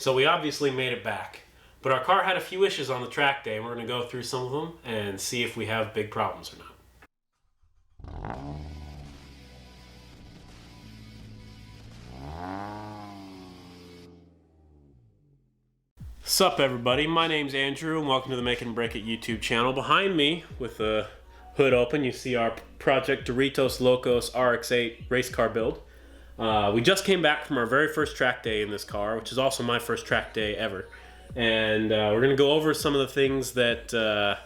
So we obviously made it back. But our car had a few issues on the track day, and we're going to go through some of them and see if we have big problems or not. Sup everybody, my name's Andrew and welcome to the Make It and Break It YouTube channel. Behind me, with the hood open, you see our Project Doritos Locos RX8 race car build. We just came back from our very first track day in this car, which is also my first track day ever. And we're going to go over some of the things that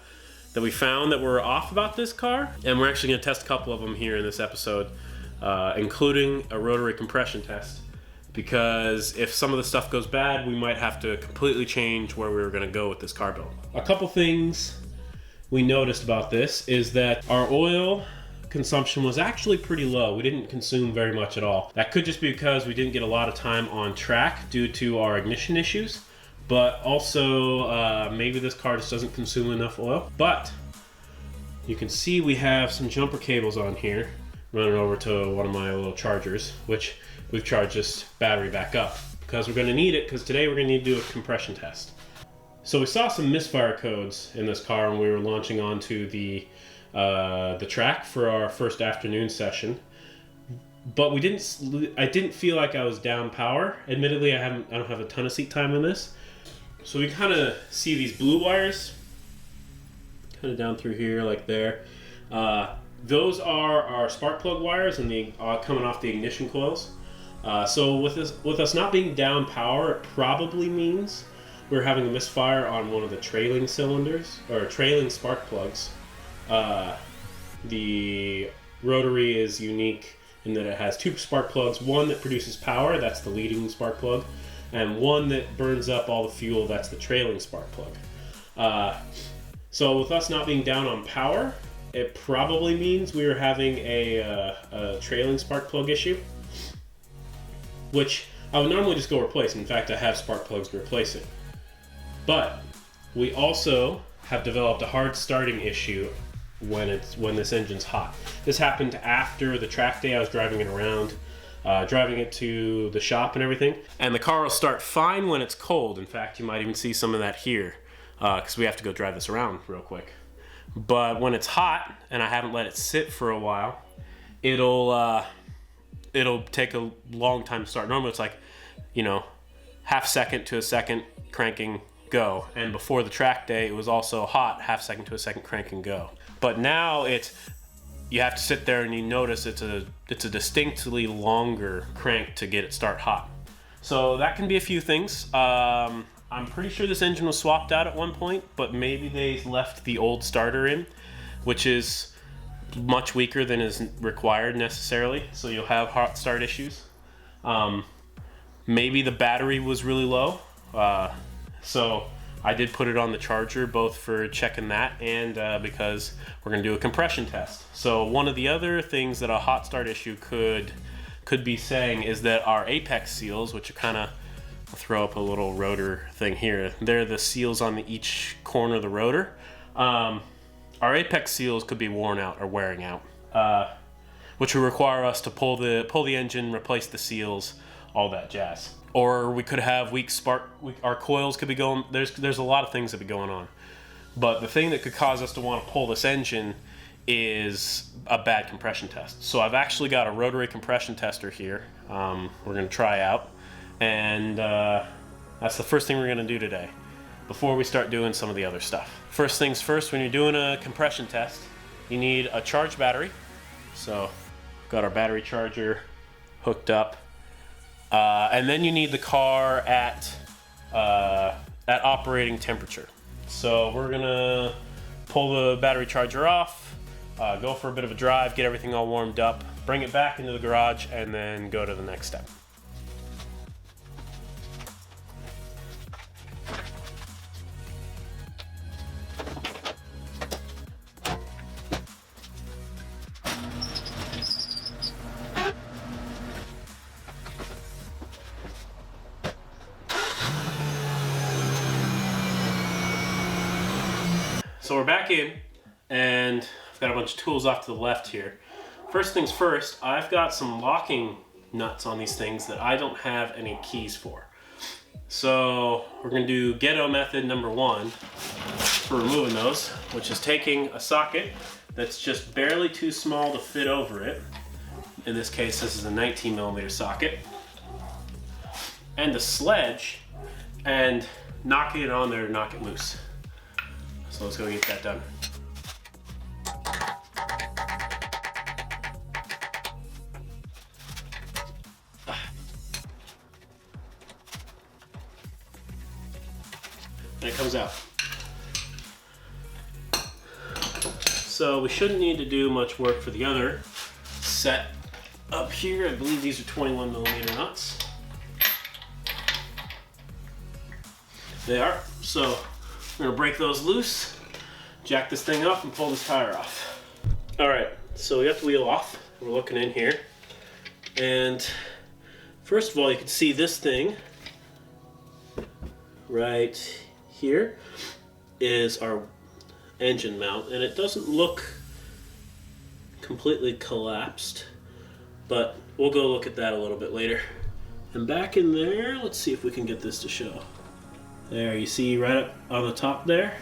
we found that were off about this car. And we're actually going to test a couple of them here in this episode, including a rotary compression test. Because if some of the stuff goes bad, we might have to completely change where we were going to go with this car build. A couple things we noticed about this is that our oil consumption was actually pretty low. We didn't consume very much at all. That could just be because we didn't get a lot of time on track due to our ignition issues. But also, maybe this car just doesn't consume enough oil. But you can see we have some jumper cables on here running over to one of my little chargers, which we've charged this battery back up because we're going to need it, because today we're going to need to do a compression test. So we saw some misfire codes in this car when we were launching onto the track for our first afternoon session. But I didn't feel like I was down power. Admittedly, I don't have a ton of seat time in this. So we kind of see these blue wires kind of down through here, like there. Those are our spark plug wires and the coming off the ignition coils. So with us not being down power, it probably means we're having a misfire on one of the trailing cylinders or trailing spark plugs. The rotary is unique in that it has two spark plugs, one that produces power, that's the leading spark plug, and one that burns up all the fuel, that's the trailing spark plug. So with us not being down on power, it probably means we were having a trailing spark plug issue, which I would normally just go replace. In fact, I have spark plugs to replace it. But we also have developed a hard starting issue when this engine's hot. This happened after the track day. I was driving it around, driving it to the shop and everything. And the car will start fine when it's cold. In fact, you might even see some of that here, because we have to go drive this around real quick. But when it's hot and I haven't let it sit for a while, it'll take a long time to start. Normally it's like, half second to a second cranking go. And before the track day, it was also hot, half second to a second crank and go. But now you have to sit there and you notice it's a distinctly longer crank to get it start hot. So that can be a few things. I'm pretty sure this engine was swapped out at one point, but maybe they left the old starter in, which is much weaker than is required necessarily. So you'll have hot start issues. Maybe the battery was really low. So I did put it on the charger, both for checking that and because we're going to do a compression test. So one of the other things that a hot start issue could be saying is that our apex seals, which are kind of, I'll throw up a little rotor thing here. They're the seals on each corner of the rotor. Our apex seals could be worn out or wearing out, which would require us to pull the engine, replace the seals, all that jazz. Or we could have weak our coils could be going, there's a lot of things that be going on. But the thing that could cause us to want to pull this engine is a bad compression test. So I've actually got a rotary compression tester here we're going to try out. And that's the first thing we're going to do today before we start doing some of the other stuff. First things first, when you're doing a compression test, you need a charged battery. So we've got our battery charger hooked up. And then you need the car at operating temperature. So we're gonna pull the battery charger off, go for a bit of a drive, get everything all warmed up, bring it back into the garage, and then go to the next step. So we're back in, and I've got a bunch of tools off to the left here. First things first, I've got some locking nuts on these things that I don't have any keys for. So we're going to do ghetto method number 1 for removing those, which is taking a socket that's just barely too small to fit over it. In this case, this is a 19mm socket. And a sledge, and knocking it on there to knock it loose. So let's go get that done. And it comes out. So we shouldn't need to do much work for the other set up here. I believe these are 21mm nuts. They are. So we're gonna break those loose, jack this thing up, and pull this tire off. All right, so we got the wheel off. We're looking in here. And first of all, you can see this thing right here is our engine mount, and it doesn't look completely collapsed, but we'll go look at that a little bit later. And back in there, let's see if we can get this to show. There, you see right up on the top there,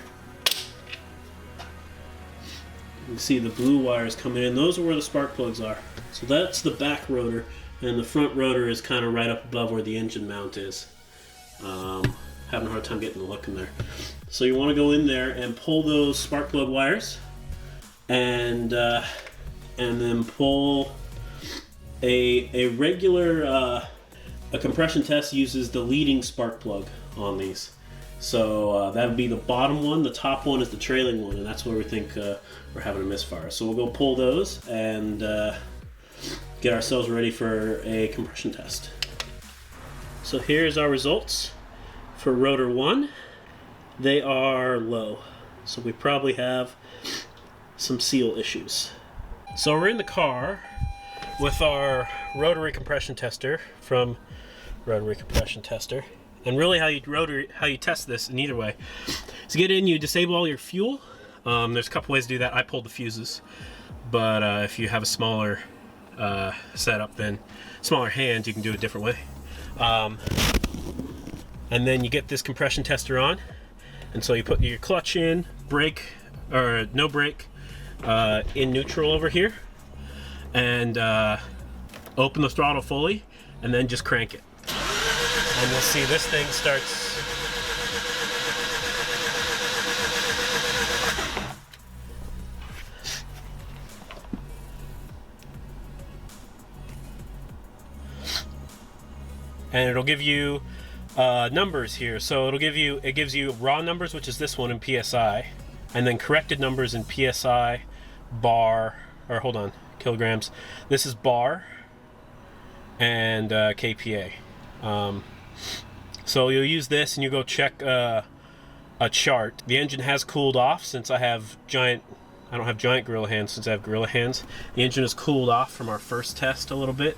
you can see the blue wires coming in. Those are where the spark plugs are. So that's the back rotor, and the front rotor is kind of right up above where the engine mount is. Having a hard time getting the look in there. So you want to go in there and pull those spark plug wires, and then pull a regular a compression test uses the leading spark plug on these. So that would be the bottom one. The top one is the trailing one, and that's where we think we're having a misfire. So we'll go pull those and get ourselves ready for a compression test. So here's our results. For rotor 1, they are low, so we probably have some seal issues. So we're in the car with our rotary compression tester from Rotary Compression Tester, and really how you test this in either way is to get in, you disable all your fuel. There's a couple ways to do that. I pulled the fuses, but if you have a smaller setup, then smaller hands, you can do it a different way. And then you get this compression tester on, and so you put your clutch in, brake, or no brake, in neutral over here, and open the throttle fully, and then just crank it. And you'll see this thing starts and it'll give you numbers here. So it gives you raw numbers, which is this one in PSI, and then corrected numbers in PSI, bar, or hold on, kilograms. This is bar, and kPa. So you'll use this and you go check a chart. The engine has cooled off since I don't have giant gorilla hands since I have gorilla hands. The engine is cooled off from our first test a little bit,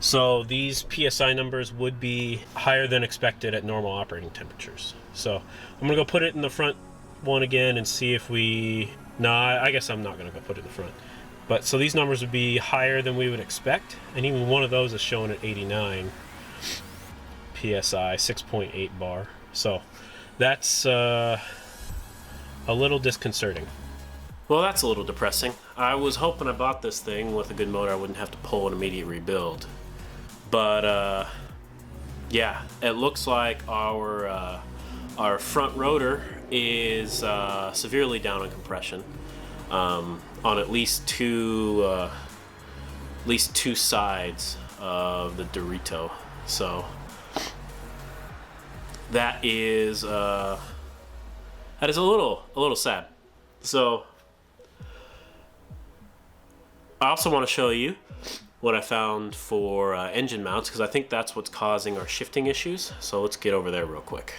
so these PSI numbers would be higher than expected at normal operating temperatures. So I'm gonna go put it in the front one again and see if I guess I'm not gonna go put it in the front. But so these numbers would be higher than we would expect, and even one of those is showing at 89 PSI, 6.8 bar. So that's a little disconcerting. Well, that's a little depressing. I was hoping I bought this thing with a good motor I wouldn't have to pull an immediate rebuild. But yeah, it looks like our front rotor is severely down on compression on at least two sides of the Dorito. So that is a little sad. So I also want to show you what I found for engine mounts, because I think that's what's causing our shifting issues. So let's get over there real quick.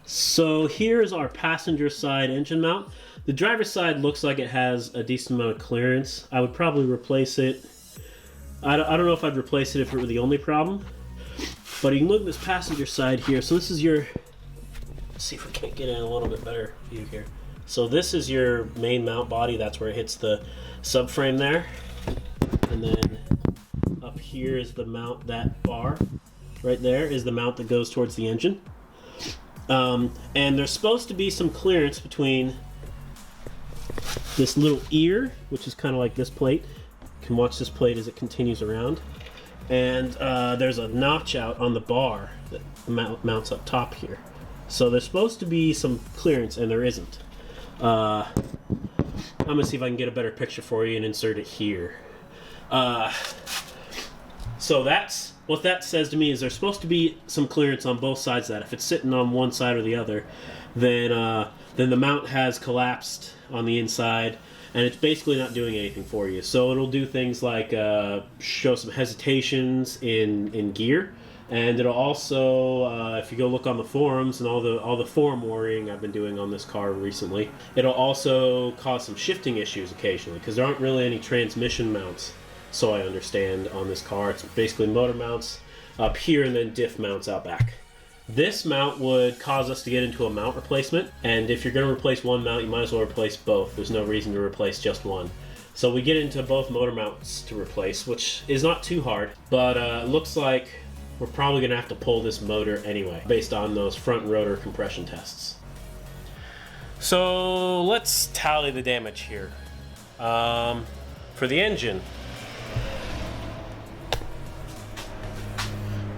So here's our passenger side engine mount. The driver's side looks like it has a decent amount of clearance. I would probably replace it. I don't know if I'd replace it if it were the only problem. But you can look at this passenger side here. So this is your, let's see if we can't get in a little bit better view here. So this is your main mount body. That's where it hits the subframe there. And then up here is the mount, that bar. right there is the mount that goes towards the engine. And there's supposed to be some clearance between this little ear, which is kind of like this plate. You can watch this plate as it continues around. And there's a notch out on the bar that mounts up top here. So there's supposed to be some clearance, and there isn't. I'm gonna see if I can get a better picture for you and insert it here. So that's what that says to me, is there's supposed to be some clearance on both sides of that. If it's sitting on one side or the other, then the mount has collapsed on the inside, and it's basically not doing anything for you. So it'll do things like show some hesitations in gear, and it'll also, if you go look on the forums and all the forum worrying I've been doing on this car recently, it'll also cause some shifting issues occasionally, because there aren't really any transmission mounts, so I understand, on this car. It's basically motor mounts up here and then diff mounts out back. This mount would cause us to get into a mount replacement, and if you're going to replace one mount, you might as well replace both. There's no reason to replace just one. So we get into both motor mounts to replace, which is not too hard, but it looks like we're probably going to have to pull this motor anyway, based on those front rotor compression tests. So let's tally the damage here. For the engine,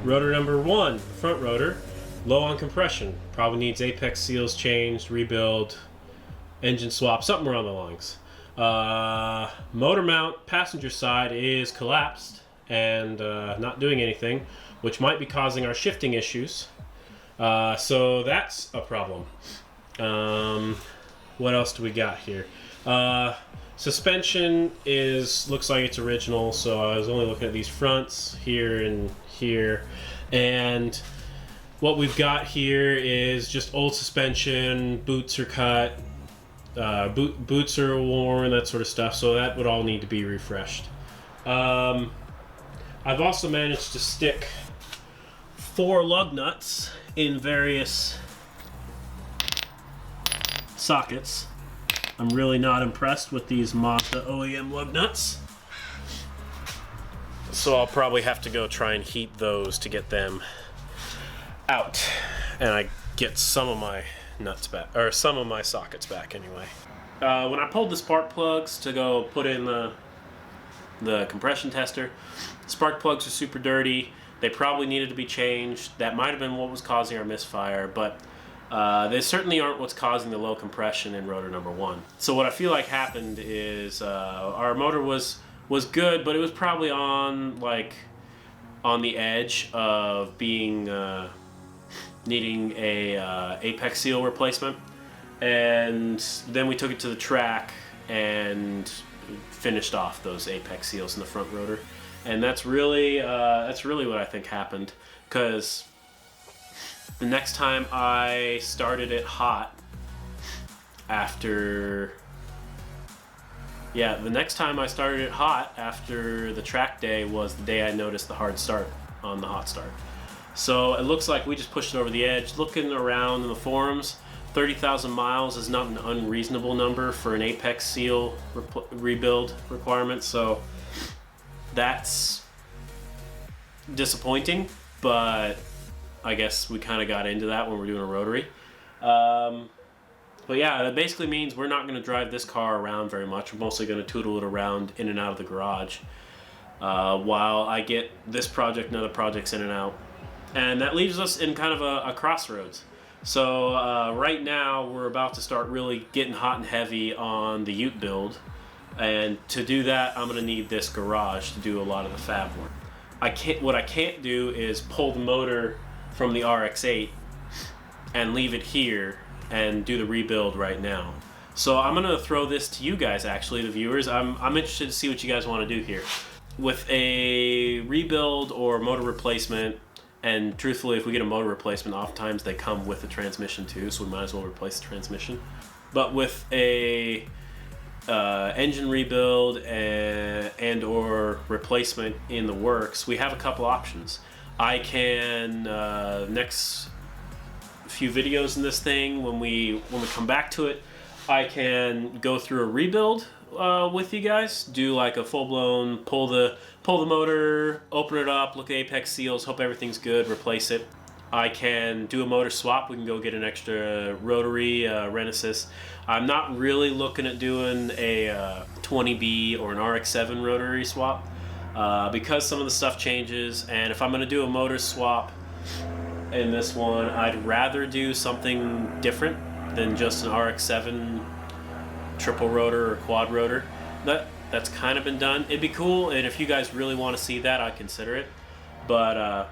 rotor number 1, front rotor, low on compression. Probably needs apex seals changed, rebuild, engine swap, something around the lines. Motor mount, passenger side, is collapsed and not doing anything, which might be causing our shifting issues. So that's a problem. What else do we got here? Suspension looks like it's original, so I was only looking at these fronts here and here, and what we've got here is just old suspension, boots are cut, boots are worn, that sort of stuff, so that would all need to be refreshed. I've also managed to stick 4 lug nuts in various sockets. I'm really not impressed with these Mazda OEM lug nuts, so I'll probably have to go try and heat those to get them out, and I get some of my nuts back, or some of my sockets back anyway. When I pulled the spark plugs to go put in the compression tester, spark plugs are super dirty. They probably needed to be changed. That might have been what was causing our misfire, but they certainly aren't what's causing the low compression in rotor number 1. So what I feel like happened is our motor was good, but it was probably on the edge of being needing a apex seal replacement, and then we took it to the track and finished off those apex seals in the front rotor, and that's really what I think happened, because the next time I started it hot after the track day was the day I noticed the hard start on the hot start. So it looks like we just pushed it over the edge. Looking around in the forums, 30,000 miles is not an unreasonable number for an apex seal rebuild requirement, so that's disappointing, but I guess we kind of got into that when we're doing a rotary. But yeah, that basically means we're not going to drive this car around very much. We're mostly going to tootle it around in and out of the garage while I get this project and other projects in and out. And that leaves us in kind of a crossroads. So right now we're about to start really getting hot and heavy on the Ute build. And to do that, I'm going to need this garage to do a lot of the fab work. What I can't do is pull the motor from the RX8 and leave it here and do the rebuild right now. So I'm going to throw this to you guys, actually, the viewers. I'm interested to see what you guys want to do here. With a rebuild or motor replacement, and truthfully, if we get a motor replacement, oftentimes they come with a transmission too, so we might as well replace the transmission. But with a engine rebuild and or replacement in the works, we have a couple options. I can next few videos in this thing, when we come back to it, I can go through a rebuild with you guys. Do like a full-blown pull the motor, open it up, look at apex seals, hope everything's good, replace it. I can do a motor swap. We can go get an extra rotary Renesis. I'm not really looking at doing a 20B or an RX-7 rotary swap because some of the stuff changes, and if I'm going to do a motor swap in this one, I'd rather do something different than just an RX-7 triple rotor or quad rotor. That's kind of been done. It'd be cool, and if you guys really want to see that, I'd consider it. But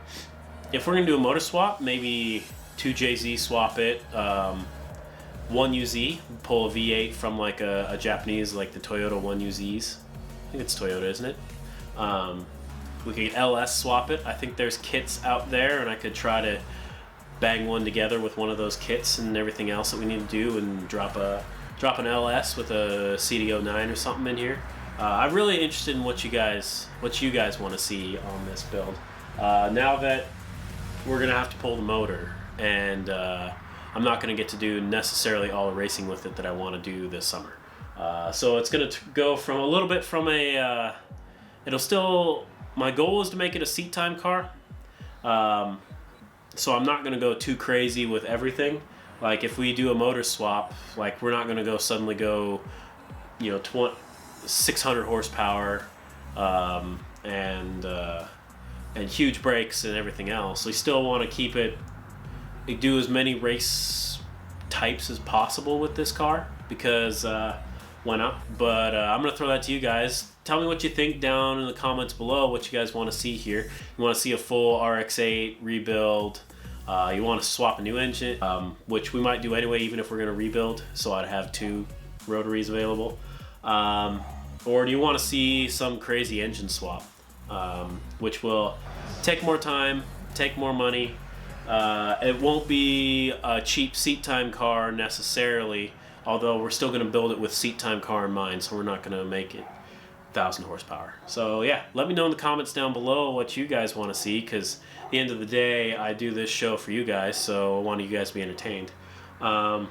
if we're gonna do a motor swap, maybe 2JZ swap it, 1UZ, pull a V8 from like a Japanese, like the Toyota 1UZs. I think it's Toyota, isn't it? We could LS swap it. I think there's kits out there, and I could try to bang one together with one of those kits and everything else that we need to do, and drop an LS with a CD09 or something in here. I'm really interested in what you guys want to see on this build. Now that we're gonna have to pull the motor, and I'm not gonna get to do necessarily all the racing with it that I want to do this summer. So it's gonna go from a little bit from a. My goal is to make it a seat time car. So I'm not gonna go too crazy with everything. Like if we do a motor swap, like we're not gonna suddenly go, 600 horsepower, and huge brakes and everything else. We still want to keep it, do as many race types as possible with this car, because why not? But I'm gonna throw that to you guys. Tell me what you think down in the comments below, what you guys want to see here. You want to see a full RX-8 rebuild, you want to swap a new engine, which we might do anyway even if we're going to rebuild, so I'd have 2 rotaries available, or do you want to see some crazy engine swap, which will take more time, take more money. It won't be a cheap seat time car necessarily, although we're still going to build it with seat time car in mind, so we're not going to make it 1,000 horsepower. So yeah, let me know in the comments down below what you guys want to see, because at the end of the day, I do this show for you guys, so I want you guys to be entertained. And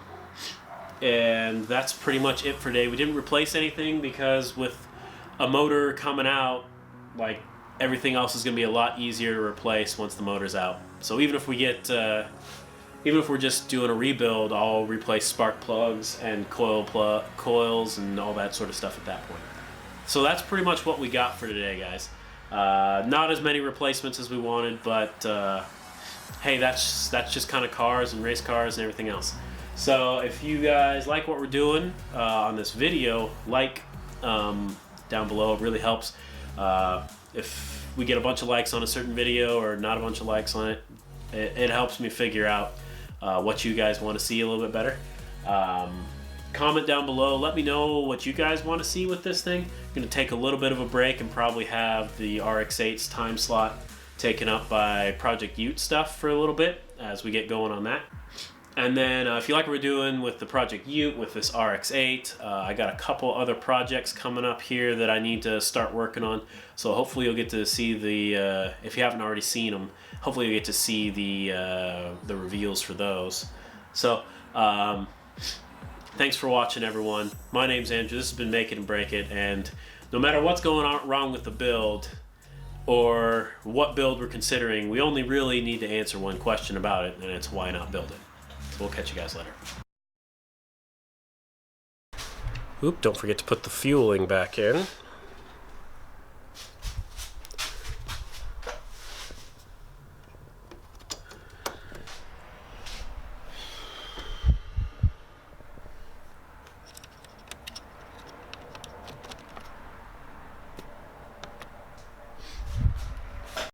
that's pretty much it for today. We didn't replace anything because with a motor coming out, like, everything else is going to be a lot easier to replace once the motor's out. So even if we get, even if we're just doing a rebuild, I'll replace spark plugs and coils and all that sort of stuff at that point. So that's pretty much what we got for today, guys. Not as many replacements as we wanted, but hey, that's just kind of cars and race cars and everything else. So if you guys like what we're doing on this video, down below. It really helps. If we get a bunch of likes on a certain video or not a bunch of likes on it, it helps me figure out what you guys want to see a little bit better. Comment down below. Let me know what you guys want to see with this thing. I'm going to take a little bit of a break and probably have the RX-8's time slot taken up by Project Ute stuff for a little bit as we get going on that. And then if you like what we're doing with the Project Ute, with this RX-8, I got a couple other projects coming up here that I need to start working on. So hopefully you'll get to see the, if you haven't already seen them, hopefully you'll get to see the reveals for those. So, thanks for watching, everyone. My name's Andrew. This has been Make It and Break It, and no matter what's going on wrong with the build or what build we're considering, we only really need to answer one question about it, and it's why not build it. So we'll catch you guys later. Oop, don't forget to put the fueling back in.